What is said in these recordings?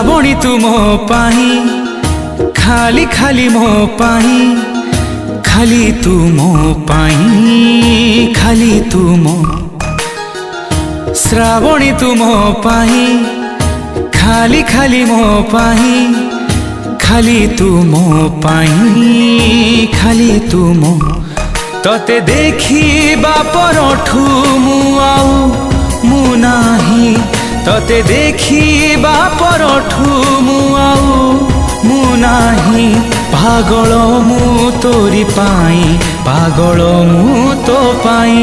श्रावणी तू मो पाही खाली खाली मो पाही खाली तू मो पाही खाली तू मो श्रावणी तू मो पाही खाली खाली मो पाही खाली तू मो पाही खाली तू मो तते देखिबा परठू मु आउ मु नाही तते देखिबा परठू मु आउ मु नाही पागल मु तोरी पाई पागल मु तो पाई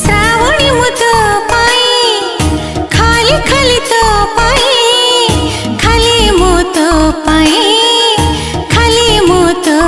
श्रावणी मु तो पाई खाली खाली तो पाई खाली मु तो पाई खाली मु तो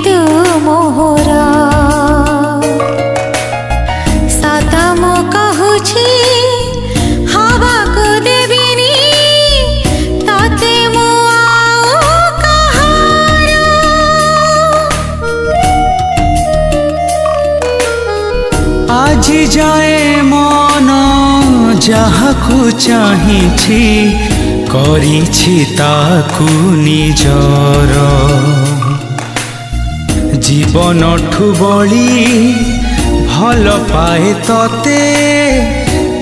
तू मोहरा सदा मो कहूछि हवा को देबिनी तते मो आओ कहारा आज जाए मन जाहाकू चाहिछि करिछि ताकू निजर जीवन ठु बड़ी भल पाए तते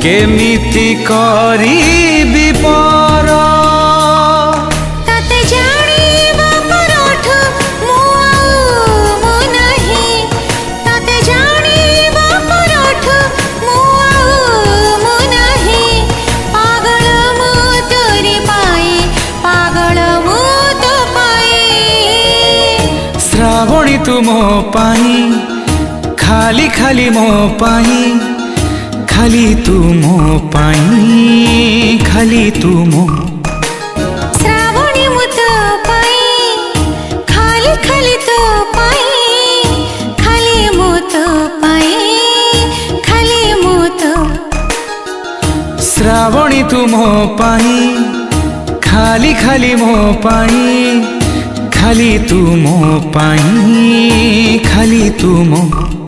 केमिति करिबि पर तते जानिबा परठु मु आउ मु नाही तते जानिबा परठु मु आउ मु नाही पागल मु तोरी पाई पागल मु तो पाई श्रावणी तू मो पाही खाली खाली मो पाही खाली तू मो पाही खाली तू मो श्रावणी मु तो पाई खाली खाली तो पाई खाली मु तो पाई खाली मु तो श्रावणी तू मो पाही खाली खाली मो पाही खाली तू मो पाई खाली तू मो